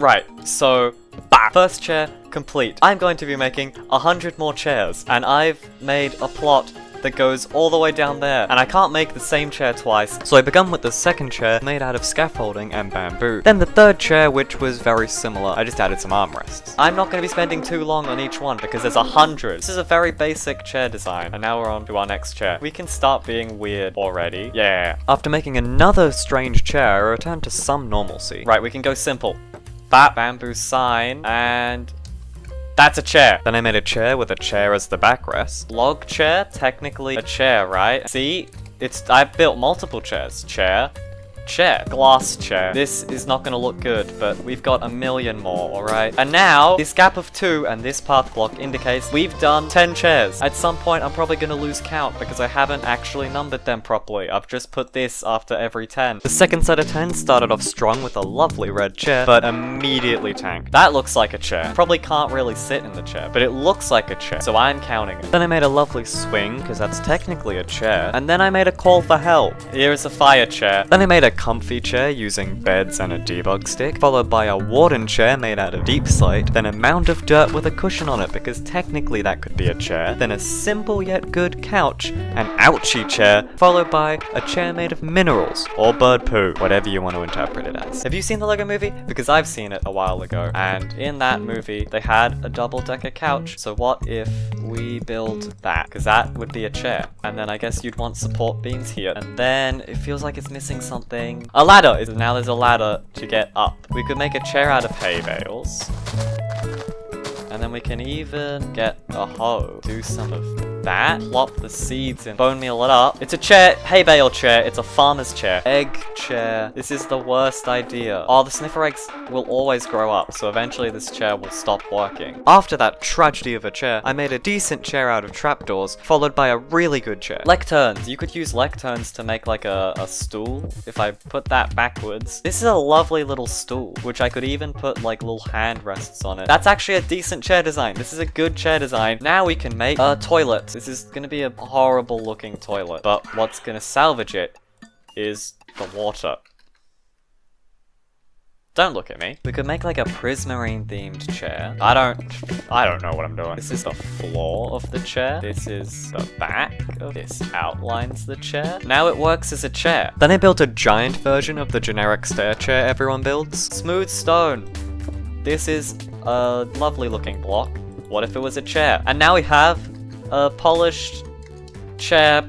Right, so, first chair complete. I'm going to be making 100 more chairs, and I've made a plot that goes all the way down there, and I can't make the same chair twice, so I begun with the second chair made out of scaffolding and bamboo. Then the third chair, which was very similar. I just added some armrests. I'm not going to be spending too long on each one because there's 100. This is a very basic chair design, and now we're on to our next chair. We can start being weird already. Yeah. After making another strange chair, I returned to some normalcy. Right, we can go simple. That bamboo sign, and that's a chair. Then I made a chair with a chair as the backrest. Log chair, technically a chair, right? See, I've built multiple chairs. Chair, chair, glass chair. This is not gonna look good, but we've got a million more, alright? And now, this gap of 2 and this path block indicates we've done 10 chairs. At some point, I'm probably gonna lose count because I haven't actually numbered them properly. I've just put this after every 10. The second set of 10 started off strong with a lovely red chair, but immediately tanked. That looks like a chair. Probably can't really sit in the chair, but it looks like a chair, so I'm counting it. Then I made a lovely swing, because that's technically a chair. And then I made a call for help. Here's a fire chair. Then I made a comfy chair using beds and a debug stick, followed by a warden chair made out of deep slate, then a mound of dirt with a cushion on it because technically that could be a chair, then a simple yet good couch, an ouchie chair, followed by a chair made of minerals or bird poo, whatever you want to interpret it as. Have you seen the Lego movie? Because I've seen it a while ago, and in that movie they had a double-decker couch, so what if we build that? Because that would be a chair, and then I guess you'd want support beams here, and then it feels like it's missing something. A ladder! Now there's a ladder to get up. We could make a chair out of hay bales. And then we can even get a hoe. Do some of that. Plop the seeds in. Bone meal it up. It's a chair. Hay bale chair. It's a farmer's chair. Egg chair. This is the worst idea. Oh, the sniffer eggs will always grow up, so eventually this chair will stop working. After that tragedy of a chair, I made a decent chair out of trapdoors, followed by a really good chair. Lecterns. You could use lecterns to make like a stool. If I put that backwards. This is a lovely little stool, which I could even put like little hand rests on it. That's actually a decent chair design. This is a good chair design. Now we can make a toilet. This is gonna be a horrible looking toilet, but what's gonna salvage it is the water. Don't look at me. We could make like a prismarine themed chair. I don't know what I'm doing. This is the floor of the chair. This is the back of this outlines the chair. Now it works as a chair. Then I built a giant version of the generic stair chair everyone builds. Smooth stone. This is a lovely looking block. What if it was a chair? And now we have a polished chair,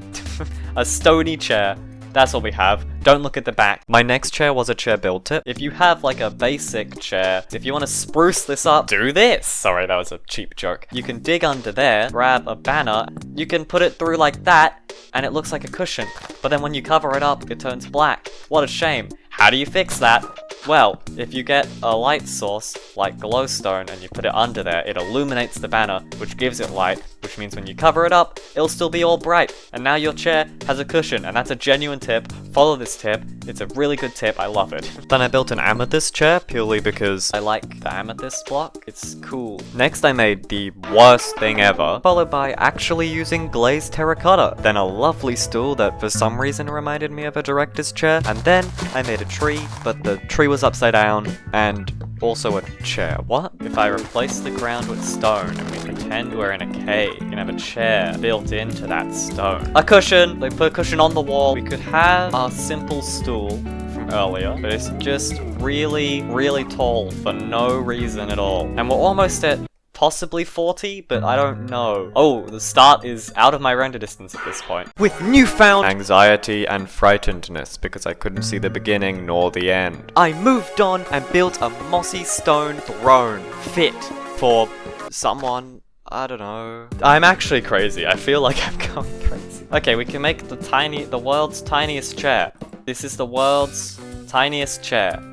a stony chair. That's what we have. Don't look at the back. My next chair was a chair build tip. If you have like a basic chair, if you want to spruce this up, do this. Sorry, that was a cheap joke. You can dig under there, grab a banner, you can put it through like that, and it looks like a cushion. But then when you cover it up, it turns black. What a shame. How do you fix that? Well, if you get a light source, like glowstone, and you put it under there, it illuminates the banner, which gives it light, which means when you cover it up, it'll still be all bright. And now your chair has a cushion, and that's a genuine tip. Follow this tip. It's a really good tip. I love it. Then I built an amethyst chair, purely because I like the amethyst block. It's cool. Next I made the worst thing ever, followed by actually using glazed terracotta. Then a lovely stool that for some reason reminded me of a director's chair. And then I made a tree, but the tree was upside down, and also a chair. What? If I replace the ground with stone and we pretend we're in a cave, we can have a chair built into that stone. A cushion! They put a cushion on the wall. We could have a simple stool from earlier, but it's just really, really tall for no reason at all. And we're almost at possibly 40, but I don't know. Oh, the start is out of my render distance at this point. With newfound anxiety and frightenedness because I couldn't see the beginning nor the end, I moved on and built a mossy stone throne fit for someone. I don't know. I'm actually crazy. I feel like I'm going crazy. Okay, we can make the world's tiniest chair. This is the world's tiniest chair.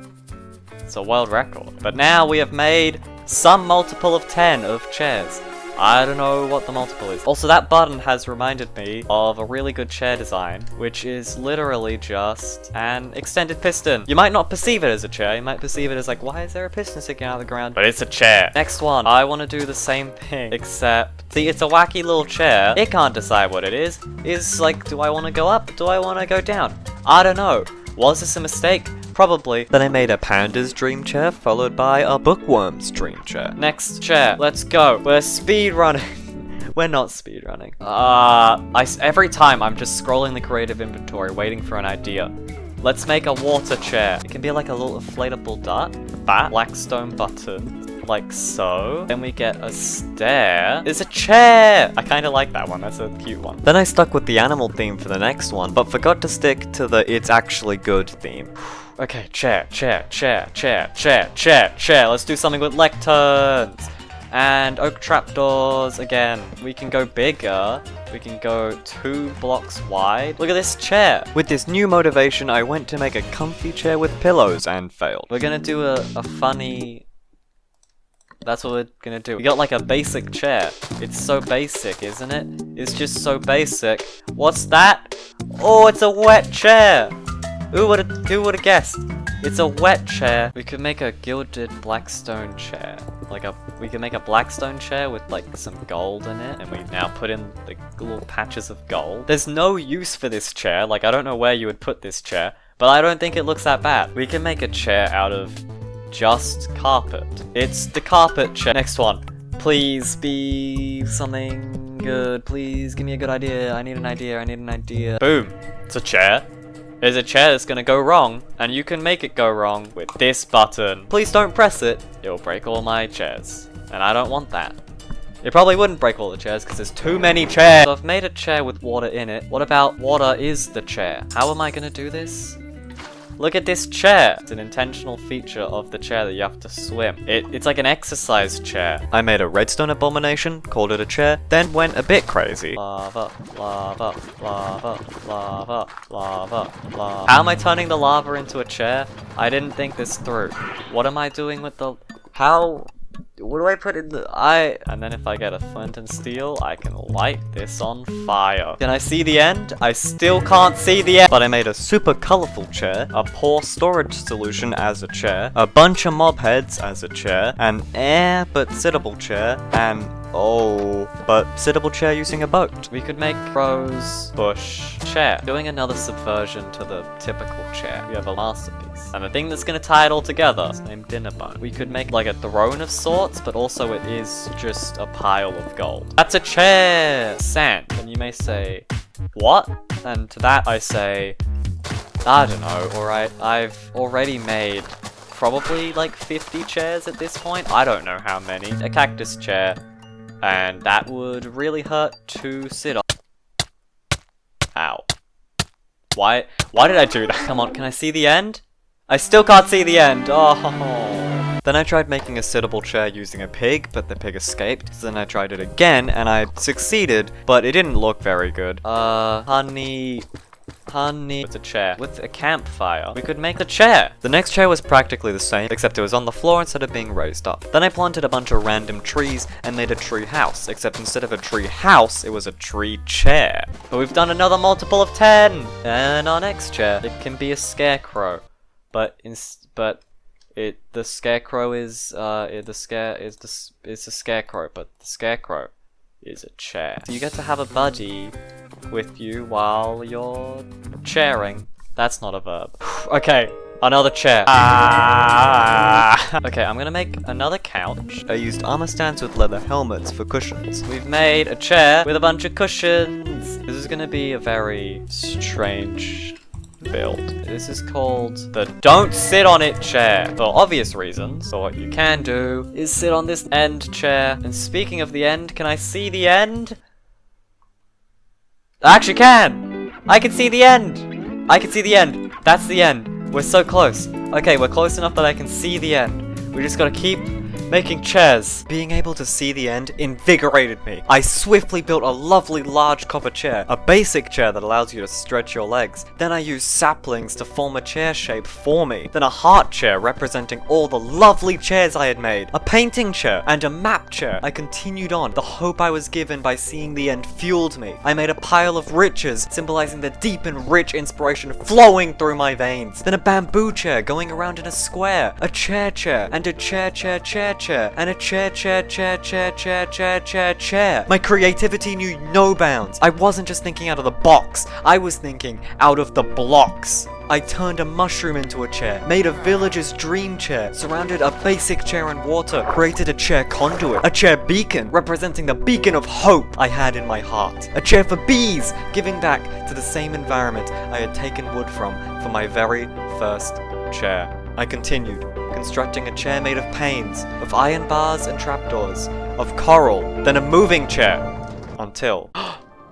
It's a world record. But now we have made some multiple of 10 of chairs. I don't know what the multiple is. Also, that button has reminded me of a really good chair design, which is literally just an extended piston. You might not perceive it as a chair, you might perceive it as like, why is there a piston sticking out of the ground? But it's a chair. Next one, I want to do the same thing, except, see, it's a wacky little chair. It can't decide what it is. It's like, do I want to go up? Do I want to go down? I don't know. Was this a mistake? Probably. Then I made a panda's dream chair, followed by a bookworm's dream chair. Next chair. Let's go. We're speed running. We're not speed running. Every time I'm just scrolling the creative inventory, waiting for an idea. Let's make a water chair. It can be like a little inflatable bat, blackstone button, like so. Then we get a stair. There's a chair! I kind of like that one, that's a cute one. Then I stuck with the animal theme for the next one, but forgot to stick to the it's actually good theme. Okay, chair. Let's do something with lecterns. And oak trapdoors again. We can go bigger. We can go 2 blocks wide. Look at this chair. With this new motivation, I went to make a comfy chair with pillows and failed. We're gonna do a funny... That's what we're gonna do. We got like a basic chair. It's so basic, isn't it? It's just so basic. What's that? Oh, it's a wet chair. Who would've guessed? It's a wet chair. We could make a gilded blackstone chair. We can make a blackstone chair with like some gold in it, and we now put in the little patches of gold. There's no use for this chair. Like, I don't know where you would put this chair, but I don't think it looks that bad. We can make a chair out of just carpet. It's the carpet chair. Next one. Please be something good. Please give me a good idea. I need an idea. Boom. It's a chair. There's a chair that's gonna go wrong, and you can make it go wrong with this button. Please don't press it. It'll break all my chairs, and I don't want that. It probably wouldn't break all the chairs because there's too many chairs. So I've made a chair with water in it. What about water is the chair? How am I gonna do this? Look at this chair. It's an intentional feature of the chair that you have to swim. It's like an exercise chair. I made a redstone abomination, called it a chair, then went a bit crazy. Lava. How am I turning the lava into a chair? I didn't think this through. What am I doing with the... What do I put in the... And then if I get a flint and steel, I can light this on fire. Can I see the end? I still can't see the end. But I made a super colorful chair, a poor storage solution as a chair, a bunch of mob heads as a chair, an air but sittable chair, and... but sittable chair using a boat. We could make rose bush chair. Doing another subversion to the typical chair. We have a masterpiece. And the thing that's gonna tie it all together is named Dinner Bone. We could make like a throne of sorts, but also it is just a pile of gold. That's a chair! Sand. And you may say, what? And to that I say, I don't know, alright. I've already made probably like 50 chairs at this point. I don't know how many. A cactus chair. And that would really hurt to sit on. Ow. Why did I do that? Come on, can I see the end? I still can't see the end. Oh. Then I tried making a sittable chair using a pig, but the pig escaped. So then I tried it again, and I succeeded, but it didn't look very good. Honey. It's a chair with a campfire. We could make a chair. The next chair was practically the same, except it was on the floor instead of being raised up. Then I planted a bunch of random trees and made a tree house, except instead of a tree house, it was a tree chair. But we've done another multiple of 10. And our next chair, it can be a scarecrow, the scarecrow is a scarecrow, but the scarecrow is a chair. So you get to have a buddy with you while you're chairing. That's not a verb. Okay, another chair. Okay, I'm gonna make another couch. I used armor stands with leather helmets for cushions. We've made a chair with a bunch of cushions. This is gonna be a very strange build. This is called the don't sit on it chair. For obvious reasons. So what you can do is sit on this end chair. And speaking of the end, can I see the end? I actually can! I can see the end! I can see the end. That's the end. We're so close. Okay, we're close enough that I can see the end. We just gotta keep making chairs. Being able to see the end invigorated me. I swiftly built a lovely large copper chair, a basic chair that allows you to stretch your legs. Then I used saplings to form a chair shape for me. Then a heart chair representing all the lovely chairs I had made. A painting chair and a map chair. I continued on. The hope I was given by seeing the end fueled me. I made a pile of riches, symbolizing the deep and rich inspiration flowing through my veins. Then a bamboo chair going around in a square. A chair, and a chair, chair, and a chair. My creativity knew no bounds. I wasn't just thinking out of the box, I was thinking out of the blocks. I turned a mushroom into a chair, made a villager's dream chair, surrounded a basic chair in water, created a chair conduit, a chair beacon, representing the beacon of hope I had in my heart, a chair for bees, giving back to the same environment I had taken wood from for my very first chair. I continued, constructing a chair made of panes, of iron bars and trapdoors, of coral, then a moving chair, until...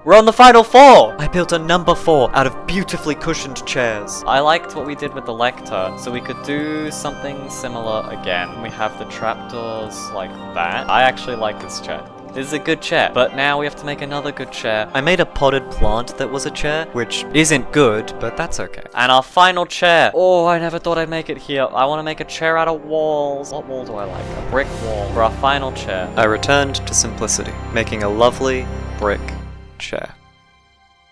We're on the final 4! I built a number 4 out of beautifully cushioned chairs. I liked what we did with the lector, so we could do something similar again. We have the trapdoors like that. I actually like this chair. This is a good chair, but now we have to make another good chair. I made a potted plant that was a chair, which isn't good, but that's okay. And our final chair. Oh, I never thought I'd make it here. I want to make a chair out of walls. What wall do I like? A brick wall. For our final chair, I returned to simplicity, making a lovely brick chair.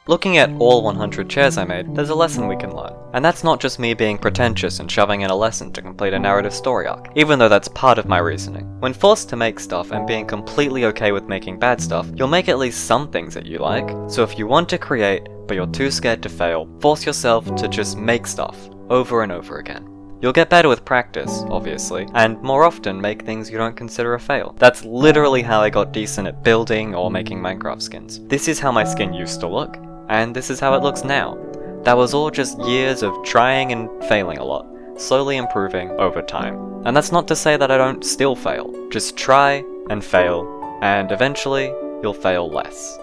Looking at all 100 chairs I made, there's a lesson we can learn. And that's not just me being pretentious and shoving in a lesson to complete a narrative story arc, even though that's part of my reasoning. When forced to make stuff and being completely okay with making bad stuff, you'll make at least some things that you like. So if you want to create, but you're too scared to fail, force yourself to just make stuff, over and over again. You'll get better with practice, obviously, and more often make things you don't consider a fail. That's literally how I got decent at building or making Minecraft skins. This is how my skin used to look, and this is how it looks now. That was all just years of trying and failing a lot, slowly improving over time. And that's not to say that I don't still fail. Just try and fail, and eventually you'll fail less.